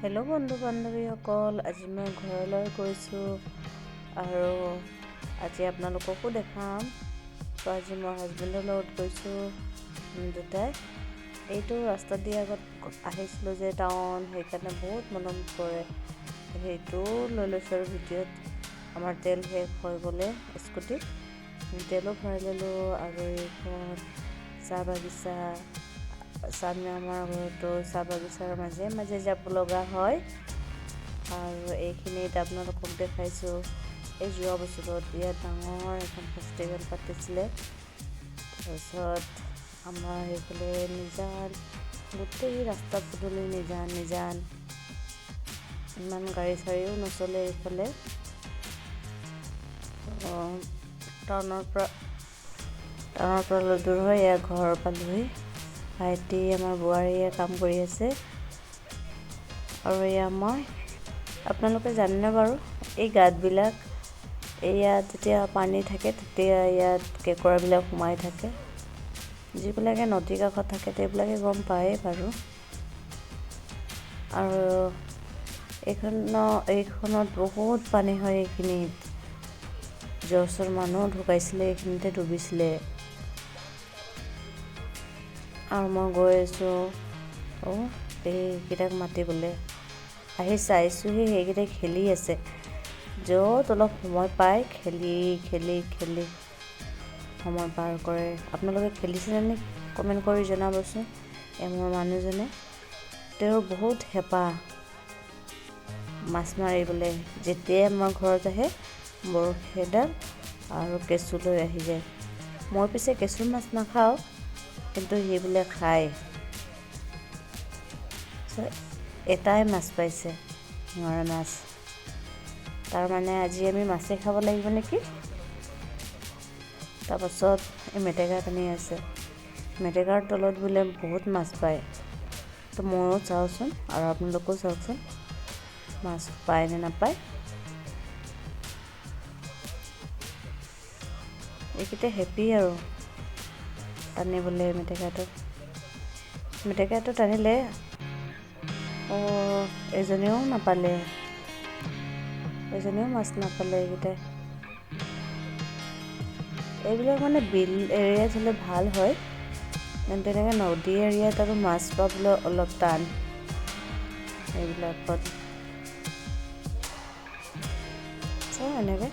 Hello' বন্ধু বান্ধৱীসকল, আজি মই ঘৰলৈ গৈছোঁ আৰু আজি আপোনালোককো দেখাম। তো আজি মই হাজবেণ্ডৰ লগত গৈছোঁ দুটাই। এইটো ৰাস্তা দি আগত আহিছিলোঁ যে টাউন, সেইকাৰণে বহুত মনত পৰে। সেইটো লৈ লৈছোঁ আৰু ভিডিঅ'ত। আমাৰ তেল শেষ হৈ গ'লে স্কুটিত, তেলো ভৰাই ল'লোঁ। আৰু এইখন চাহ বাগিচা, আমাৰ ঘৰতো চাহ বাগিচাৰ মাজে মাজে যাব লগা হয়। আৰু এইখিনিত আপোনালোকক দেখাইছোঁ, এই যোৱা বছৰত ইয়াত ডাঙৰ এখন ফেষ্টিভেল পাতিছিলে। তাৰপিছত আমাৰ সেইফালে নিজান, গোটেই ৰাস্তা পদূলি নিজান, ইমান গাড়ী চাড়ীও নচলে এইফালে। টাউনৰ পৰা অলপ দূৰ হয়, এয়া ঘৰ পালোহি। ভাইটি আমাৰ বোৱাৰীয়ে কাম কৰি আছে। আৰু এয়া মই, আপোনালোকে জানেনে বাৰু এই গাঁতবিলাক, ইয়াত যেতিয়া পানী থাকে তেতিয়া ইয়াত কেঁকোৰাবিলাক সোমাই থাকে। যিবিলাকে নদীৰ কাষত থাকে তেওঁবিলাকে গম পায়েই বাৰু। আৰু এইখনত বহুত পানী হয়। এইখিনিত যোৱা মানুহ ঢুকাইছিলে, এইখিনিতে ডুবিছিলে। আৰু মই গৈ আছোঁ এইকেইটাক মাতিবলৈ, আহি চাইছোঁহি সেইকেইটাই খেলি আছে। য'ত অলপ সময় পায় খেলি সময় পাৰ কৰে। আপোনালোকে খেলিছেনে? কমেণ্ট কৰি জনাবচোন। মোৰ মানুহজনে, তেওঁৰ বহুত হেঁপাহ মাছ মাৰিবলৈ। যেতিয়াই আমাৰ ঘৰত আহে বৰশী এডাল আৰু কেঁচু লৈ আহি যায়। মই পিছে কেঁচু মাছ নাখাওঁ, কিন্তু সেইবোলে খায়। এটাই মাছ পাইছে, শিঙৰা মাছ। তাৰমানে আজি আমি মাছেই খাব লাগিব নেকি। তাৰপাছত এই মেটেকা টানি আছে, মেটেকাৰ তলত বোলে বহুত মাছ পায়। তো ময়ো চাওঁচোন আৰু আপোনালোকেও চাওকচোন, মাছ পায় নে নাপায়। এইকেইটা হেপী আৰু টানিবলৈ মেটেকাটো টানিলে। এজনীও মাছ নাপালে। এইবিলাক মানে বিল এৰিয়াত হ'লে ভাল হয়, কিন্তু তেনেকৈ নদী এৰিয়াত আৰু মাছ পাবলৈ অলপ টান। এইবিলাকত এনেকৈ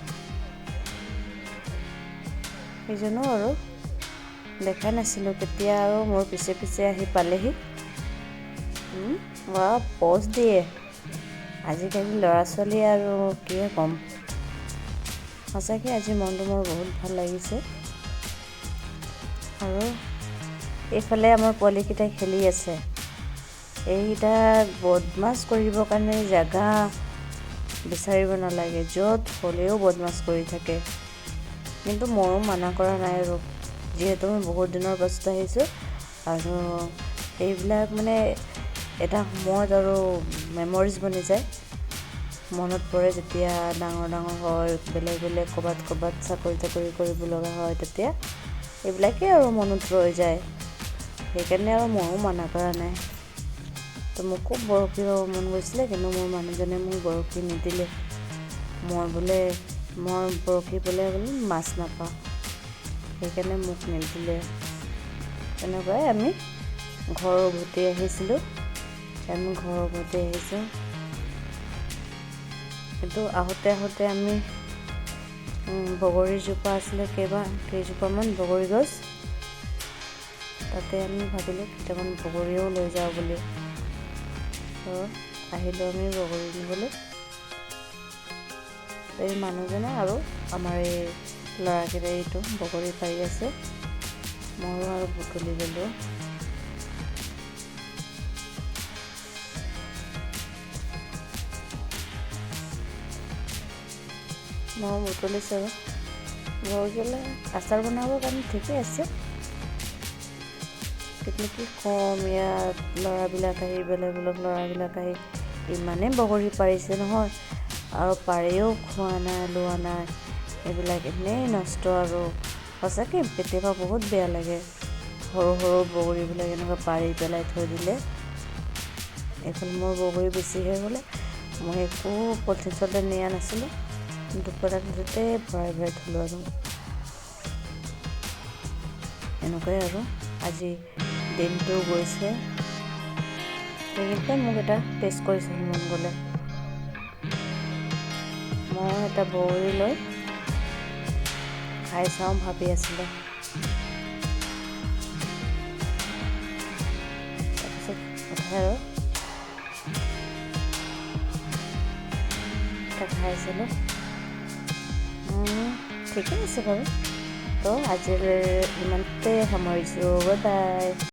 সেইজনো আৰু দেখা নাছিলোঁ, কেতিয়া আৰু মোৰ পিছে আহি পালেহি। প'জ দিয়ে আজিকালি ল'ৰা ছোৱালী, আৰু কিয়ে ক'ম। সঁচাকৈ আজি মনটো মোৰ বহুত ভাল লাগিছে। আৰু এইফালে আমাৰ পোৱালিকেইটাই খেলি আছে। এইকেইটা বদমাছ কৰিবৰ কাৰণে জেগা বিচাৰিব নালাগে, য'ত হ'লেও বদমাছ কৰি থাকে। কিন্তু ময়ো মানা কৰা নাই আৰু, যিহেতু মই বহুত দিনৰ পাছত আহিছোঁ। আৰু এইবিলাক মানে এটা সময়ত আৰু মেমৰিজ বনি যায়। মনত পৰে যেতিয়া ডাঙৰ হয়, বেলেগ ক'ৰবাত চাকৰি কৰিব লগা হয়, তেতিয়া এইবিলাকেই আৰু মনত ৰৈ যায়। সেইকাৰণে আৰু ময়ো মানা কৰা নাই। তো মোকো বৰশী বাব মন গৈছিলে, কিন্তু মোৰ মানুহজনে মোক বৰশী নিদিলে। মই বৰশী বোলে মাছ নাপাওঁ, সেইকাৰণে মোক নিদিলে। তেনেকুৱাই আমি ঘৰ উভতি আহিছোঁ। কিন্তু আহোঁতে আমি বগৰীজোপা আছিলে, কেইজোপামান বগৰী গছ, তাতে আমি ভাবিলোঁ কেইটামান বগৰীও লৈ যাওঁ বুলি। তো আহিলোঁ আমি বগৰী নিবলৈ। এই মানুহজনে আৰু আমাৰ এই ল'ৰাকেইটাই এইটো বগৰী পাৰি আছে, ময়ো আৰু বুটলি ল'লোঁ। মই বুটলিছোঁ। বগৰীলে আচাৰ বনাবৰ কাৰণে ঠিকেই আছে, কিন্তু কি ক'ম, ইয়াত বেলেগ ল'ৰাবিলাক আহি ইমানেই বগৰী পাৰিছে নহয়, আৰু পাৰিও খোৱা নাই, লোৱা নাই। এইবিলাক এনেই নষ্ট। আৰু সঁচাকৈ কেতিয়াবা বহুত বেয়া লাগে, সৰু বগৰীবিলাক এনেকুৱা পাৰি পেলাই থৈ দিলে। এইফালে মোৰ বগৰী বেছি হৈ গ'লে মই একো পলিথিন চলিথিন নিয়া নাছিলোঁ, দুপৰীয়াতে ভৰাই ভৰাই থলোঁ আৰু এনেকুৱাই আৰু আজি দিনটো গৈছে। সেইকেইটা মোক এটা টেষ্ট কৰিছিল মন গ'লে। মই এটা বগৰী লৈ খাই চাওঁ ভাবি আছিলোঁ। তাৰপিছত উঠাই আৰু খাইছিলোঁ, ঠিকে আছে বাৰু। তো আজিলৈ ইমানতে সামৰিছোঁ, বাই বাই।